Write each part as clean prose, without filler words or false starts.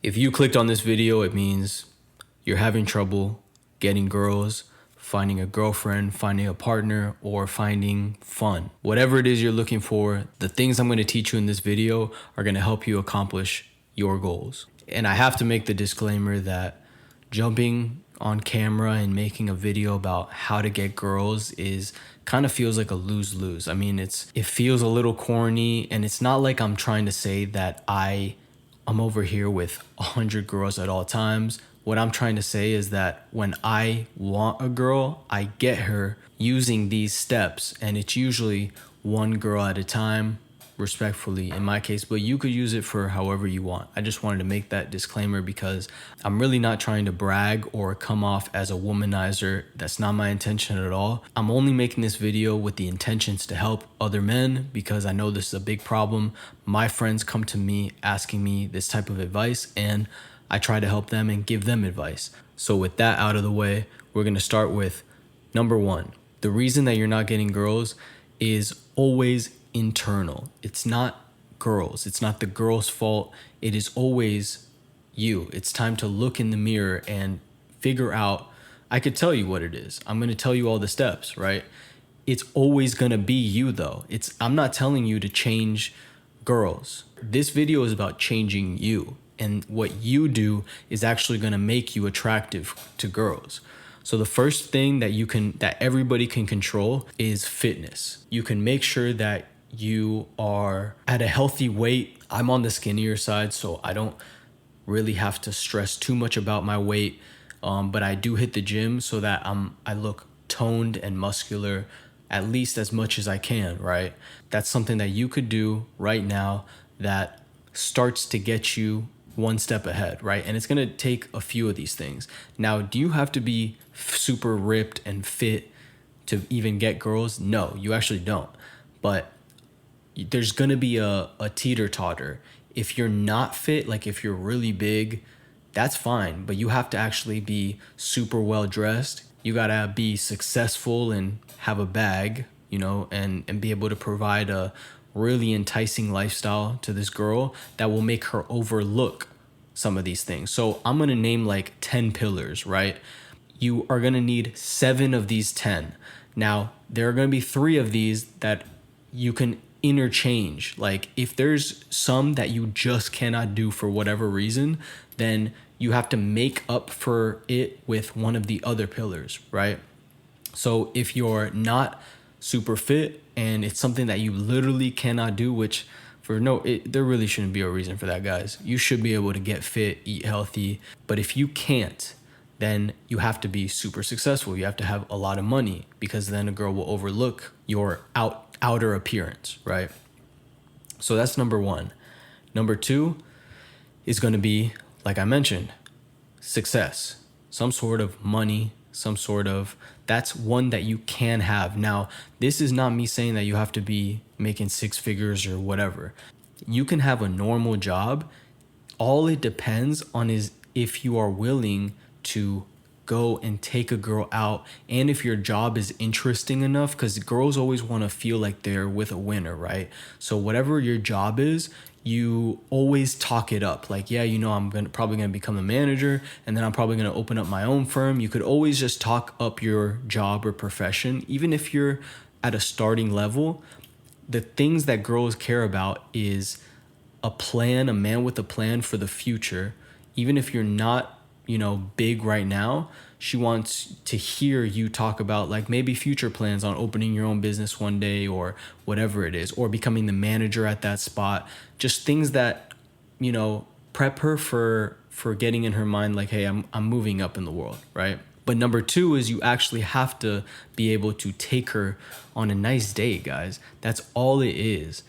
If you clicked on this video, it means you're having trouble getting girls, finding a girlfriend, finding a partner, or finding fun. Whatever it is you're looking for, the things I'm going to teach you in this video are going to help you accomplish your goals. And I have to make the disclaimer that jumping on camera and making a video about how to get girls is kind of feels like a lose-lose. I mean, it feels a little corny, and it's not like I'm trying to say that I'm over here with 100 girls at all times. What I'm trying to say is that when I want a girl, I get her using these steps, and it's usually one girl at a time, respectfully in my case, but you could use it for however you want. I just wanted to make that disclaimer because I'm really not trying to brag or come off as a womanizer. That's not my intention at all. I'm only making this video with the intentions to help other men because I know this is a big problem. My friends come to me asking me this type of advice, and I try to help them and give them advice. So with that out of the way, we're going to start with number one. The reason that you're not getting girls is always internal. It's not girls. It's not the girl's fault. It is always you. It's time to look in the mirror and figure out. I could tell you what it is. I'm going to tell you all the steps, right? It's always going to be you though. I'm not telling you to change girls. This video is about changing you. And what you do is actually going to make you attractive to girls. So the first thing that everybody can control is fitness. You can make sure that you are at a healthy weight. I'm on the skinnier side, so I don't really have to stress too much about my weight. But I do hit the gym so that I look toned and muscular at least as much as I can, right? That's something that you could do right now that starts to get you one step ahead, right? And it's going to take a few of these things. Now, do you have to be super ripped and fit to even get girls? No, you actually don't. But there's going to be a teeter-totter. If you're not fit, like if you're really big, that's fine. But you have to actually be super well dressed. You got to be successful and have a bag, and be able to provide a really enticing lifestyle to this girl that will make her overlook some of these things. So I'm going to name like 10 pillars, right? You are going to need 7 of these 10. Now, there are going to be 3 of these that you can interchange. Like if there's some that you just cannot do for whatever reason, then you have to make up for it with one of the other pillars, right? So if you're not super fit and it's something that you literally cannot do, which there really shouldn't be a reason for that, guys. You should be able to get fit, eat healthy. But if you can't, then you have to be super successful. You have to have a lot of money because then a girl will overlook your outer appearance, right? So that's number 1. Number 2 is going to be, like I mentioned, success, some sort of money, that's one that you can have. Now, this is not me saying that you have to be making 6 figures or whatever. You can have a normal job. All it depends on is if you are willing to go and take a girl out, and if your job is interesting enough, because girls always want to feel like they're with a winner, right? So whatever your job is, you always talk it up. Like, yeah, I'm probably gonna become a manager, and then I'm probably gonna open up my own firm. You could always just talk up your job or profession, even if you're at a starting level. The things that girls care about is a man with a plan for the future. Even if you're not, big right now, she wants to hear you talk about like maybe future plans on opening your own business one day or whatever it is, or becoming the manager at that spot. Just things that, prep her for getting in her mind like, hey, I'm moving up in the world, right? But number 2 is you actually have to be able to take her on a nice date, guys. That's all it is.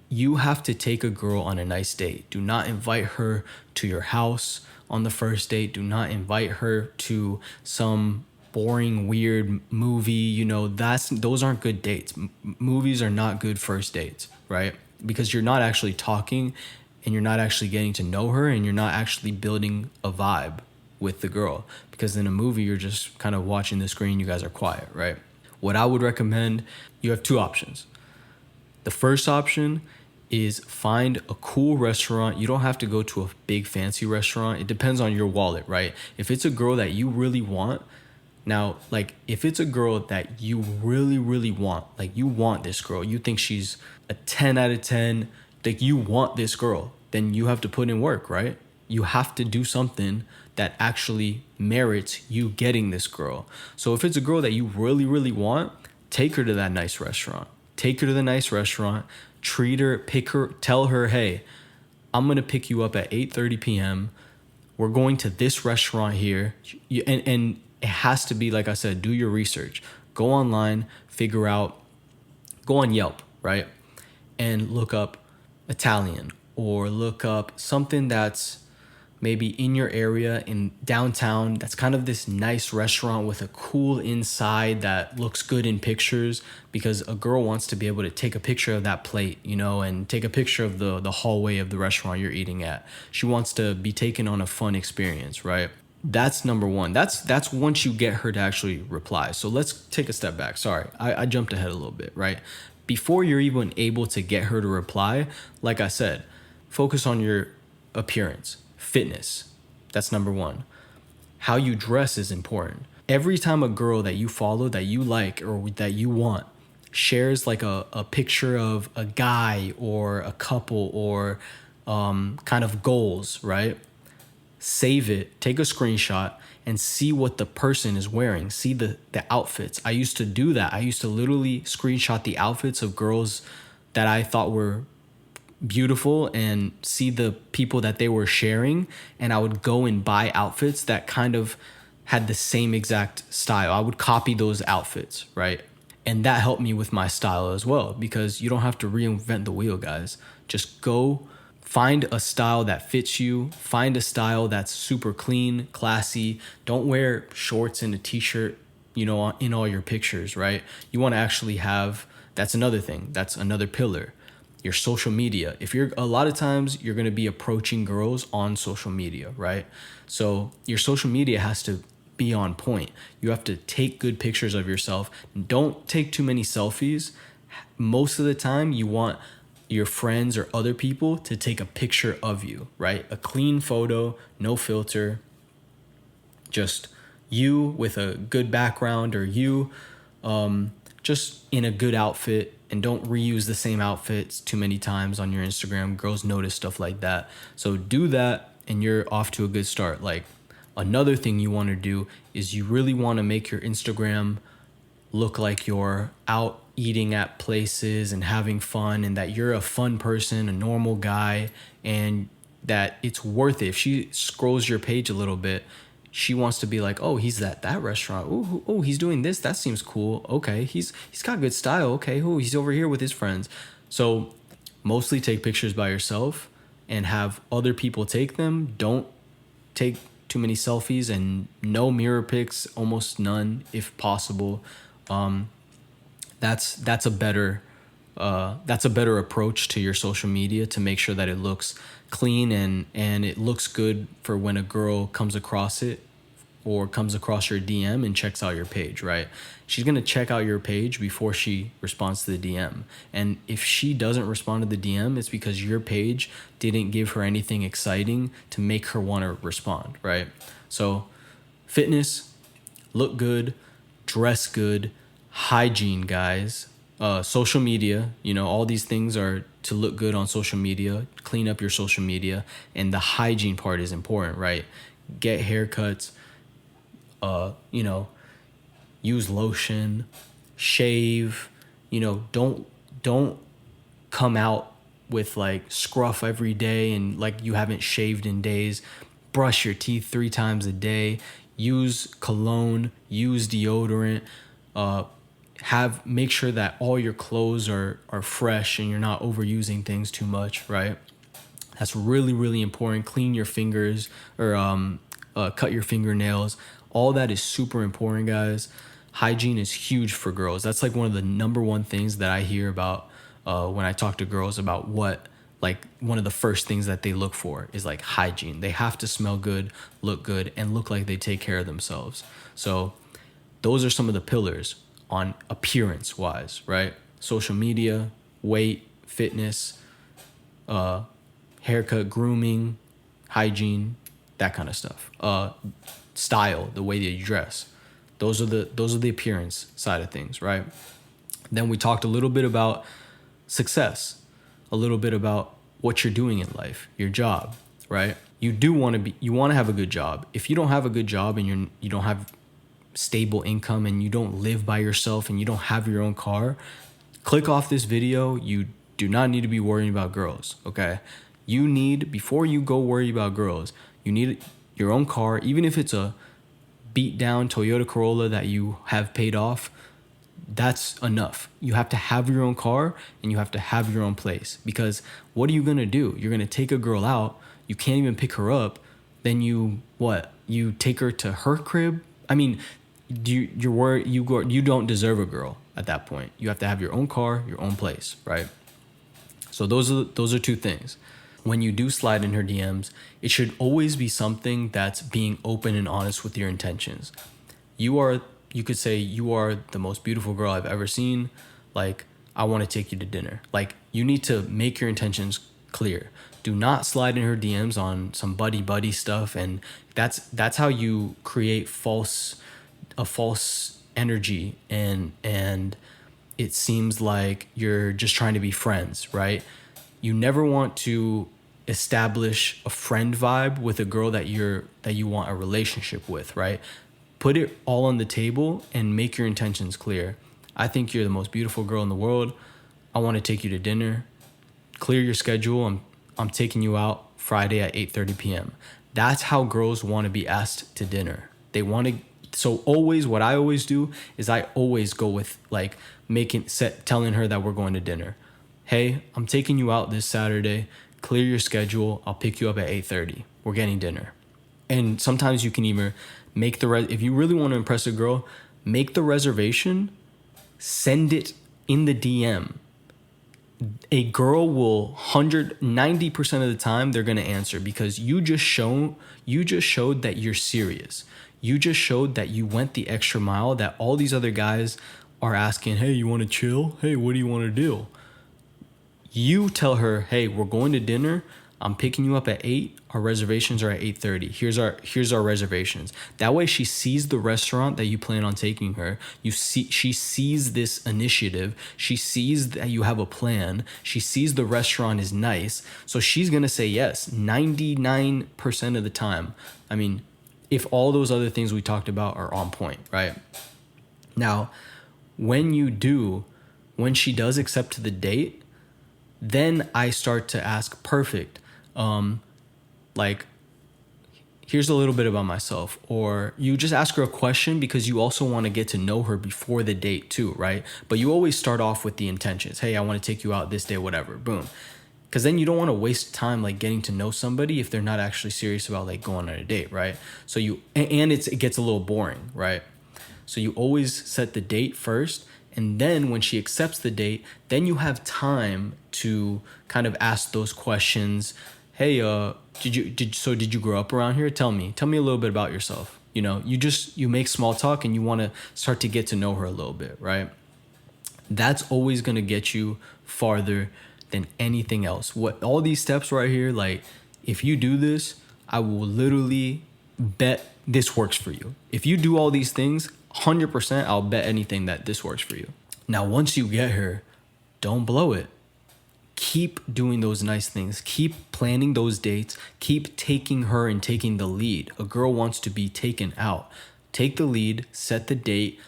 You have to take a girl on a nice date. Do not invite her to your house on the first date. Do not invite her to some boring, weird movie. Those aren't good dates. Movies are not good first dates, right? Because you're not actually talking, and you're not actually getting to know her, and you're not actually building a vibe with the girl. Because in a movie, you're just kind of watching the screen. You guys are quiet, right? What I would recommend, you have 2 options. The first option is find a cool restaurant. You don't have to go to a big fancy restaurant. It depends on your wallet, right? If it's a girl that you really want, now, like, if it's a girl that you really, really want, like, you want this girl, you think she's a 10 out of 10, like, you want this girl, then you have to put in work, right? You have to do something that actually merits you getting this girl. So if it's a girl that you really, really want, take her to that nice restaurant. Take her to the nice restaurant, treat her, pick her, tell her, hey, I'm gonna pick you up at 8:30 p.m. We're going to this restaurant here. And it has to be, like I said, do your research. Go online, figure out, go on Yelp, right? And look up Italian, or look up something that's maybe in your area in downtown that's kind of this nice restaurant with a cool inside that looks good in pictures, because a girl wants to be able to take a picture of that plate, you know, and take a picture of the hallway of the restaurant you're eating at. She wants to be taken on a fun experience, right? That's number one. That's once you get her to actually reply. So let's take a step back. Sorry, I jumped ahead a little bit, right? Before you're even able to get her to reply, like I said, focus on your appearance, fitness. That's number one. How you dress is important. Every time a girl that you follow, that you like, or that you want, shares like a picture of a guy or a couple or kind of goals, right? Save it, take a screenshot, and see what the person is wearing. See the outfits. I used to do that. I used to literally screenshot the outfits of girls that I thought were beautiful and see the people that they were sharing, and I would go and buy outfits that kind of had the same exact style. I would copy those outfits, right? And that helped me with my style as well, because you don't have to reinvent the wheel, guys. Just go find a style that fits you. Find a style that's super clean, classy. Don't wear shorts and a t-shirt, you know, in all your pictures, right? You want to actually have, that's another thing. That's another pillar. Your social media. If you're, a lot of times you're going to be approaching girls on social media, right? So your social media has to be on point. You have to take good pictures of yourself. Don't take too many selfies. Most of the time you want your friends or other people to take a picture of you, right? A clean photo, no filter, just you with a good background, or you just in a good outfit, and don't reuse the same outfits too many times on your Instagram. Girls notice stuff like that. So do that and you're off to a good start. Like, another thing you want to do is you really want to make your Instagram look like you're out eating at places and having fun, and that you're a fun person, a normal guy, and that it's worth it. If she scrolls your page a little bit, she wants to be like, oh, he's at that restaurant. Oh, he's doing this. That seems cool. Okay, he's got good style. Okay, oh, he's over here with his friends. So mostly take pictures by yourself and have other people take them. Don't take too many selfies, and no mirror pics, almost none if possible. That's a better approach to your social media, to make sure that it looks clean and it looks good for when a girl comes across it or comes across your DM and checks out your page, right? She's going to check out your page before she responds to the DM. And if she doesn't respond to the DM, it's because your page didn't give her anything exciting to make her want to respond, right? So fitness, look good, dress good, hygiene, guys. Social media, you know, all these things are to look good on social media. Clean up your social media, and the hygiene part is important, right? Get haircuts, you know, use lotion, shave, you know, don't come out with like scruff every day and like you haven't shaved in days. Brush your teeth 3 times a day, use cologne, use deodorant, make sure that all your clothes are fresh and you're not overusing things too much, right? That's really, really important. Clean your fingers, or cut your fingernails. All that is super important, guys. Hygiene is huge for girls. That's like one of the number one things that I hear about when I talk to girls about what, like, one of the first things that they look for is like hygiene. They have to smell good, look good, and look like they take care of themselves. So those are some of the pillars on appearance wise, right? Social media, weight, fitness, haircut, grooming, hygiene, that kind of stuff. Style, the way that you dress. Those are the appearance side of things, right? Then we talked a little bit about success, a little bit about what you're doing in life, your job, right? You want to have a good job. If you don't have a good job and you don't have stable income and you don't live by yourself and you don't have your own car, click off this video. You do not need to be worrying about girls, okay? Before you go worry about girls, you need your own car, even if it's a beat down Toyota Corolla that you have paid off. That's enough. You have to have your own car and you have to have your own place, because what are you going to do? You're going to take a girl out. You can't even pick her up. Then you take her to her crib. I mean, you're worried, you don't deserve a girl at that point. You have to have your own car, your own place, right? So those are two things. When you do slide in her DMs, it should always be something that's being open and honest with your intentions. You could say, you are the most beautiful girl I've ever seen. Like, I want to take you to dinner. Like, you need to make your intentions clear. Do not slide in her DMs on some buddy stuff. And that's how you create a false energy. And it seems like you're just trying to be friends, right? You never want to establish a friend vibe with a girl that you want a relationship with, right? Put it all on the table and make your intentions clear. I think you're the most beautiful girl in the world. I want to take you to dinner. Clear your schedule. I'm taking you out Friday at 8:30 p.m. That's how girls want to be asked to dinner. So always, what I always do is I always go with like telling her that we're going to dinner. Hey, I'm taking you out this Saturday. Clear your schedule. I'll pick you up at 8:30. We're getting dinner. And sometimes you can either if you really want to impress a girl, make the reservation, send it in the DM. A girl will 90% of the time they're going to answer, because you just showed that you're serious. You just showed that you went the extra mile, that all these other guys are asking, hey, you want to chill? Hey, what do you want to do? You tell her, hey, we're going to dinner. I'm picking you up at 8. Our reservations are at 8:30. Here's our reservations. That way she sees the restaurant that you plan on taking her. She sees this initiative. She sees that you have a plan. She sees the restaurant is nice. So she's going to say yes 99% of the time. I mean, if all those other things we talked about are on point, right? Now, when she does accept the date, then I start to ask, perfect. Like, here's a little bit about myself. Or you just ask her a question because you also want to get to know her before the date too, right? But you always start off with the intentions. Hey, I want to take you out this day, whatever, boom. Because then you don't want to waste time like getting to know somebody if they're not actually serious about like going on a date, right? So it gets a little boring, right? So you always set the date first. And then when she accepts the date, then you have time to kind of ask those questions. Hey, did you grow up around here? Tell me a little bit about yourself. You know, you make small talk and you want to start to get to know her a little bit, right? That's always going to get you farther than anything else. What all these steps right here, like, if you do this, I will literally bet this works for you. If you do all these things, 100%, I'll bet anything that this works for you. Now, once you get her, don't blow it. Keep doing those nice things. Keep planning those dates. Keep taking her and taking the lead. A girl wants to be taken out. Take the lead, set the date,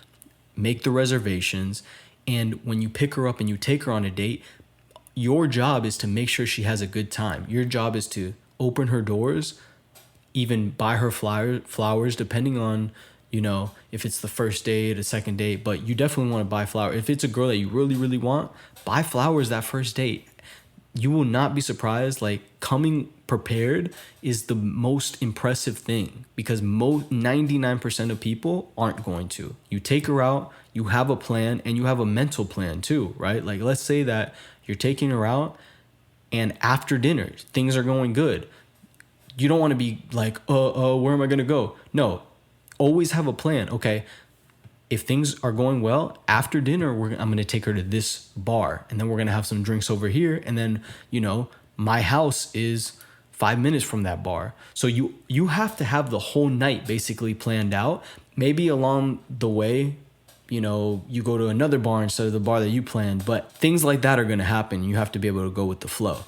make the reservations. And when you pick her up and you take her on a date, your job is to make sure she has a good time. Your job is to open her doors, even buy her flowers, depending on, you know, if it's the first date, a second date, but you definitely want to buy flowers. If it's a girl that you really, really want, buy flowers that first date. You will not be surprised. Like, coming prepared is the most impressive thing, because 99% of people aren't going to. You take her out, you have a plan, and you have a mental plan too, right? Like, let's say that you're taking her out and after dinner, things are going good. You don't want to be like, where am I going to go? No, always have a plan. Okay, if things are going well, after dinner, I'm going to take her to this bar, and then we're going to have some drinks over here. And then, you know, my house is 5 minutes from that bar. So you have to have the whole night basically planned out. Maybe along the way, you know, you go to another bar instead of the bar that you planned, but things like that are going to happen. You have to be able to go with the flow.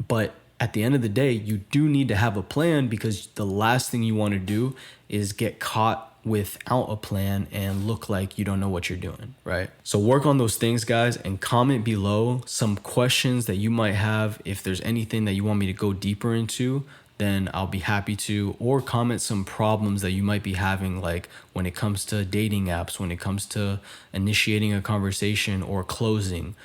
But at the end of the day, you do need to have a plan, because the last thing you want to do is get caught without a plan and look like you don't know what you're doing, right? So work on those things, guys, and comment below some questions that you might have. If there's anything that you want me to go deeper into, then I'll be happy to, or comment some problems that you might be having, like when it comes to dating apps, when it comes to initiating a conversation or closing.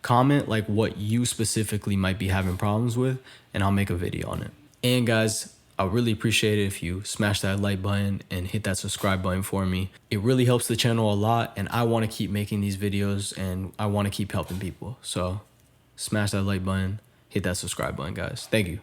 Comment like what you specifically might be having problems with, and I'll make a video on it. And guys, I really appreciate it if you smash that like button and hit that subscribe button for me. It really helps the channel a lot, and I want to keep making these videos and I want to keep helping people. So smash that like button, hit that subscribe button, guys. Thank you.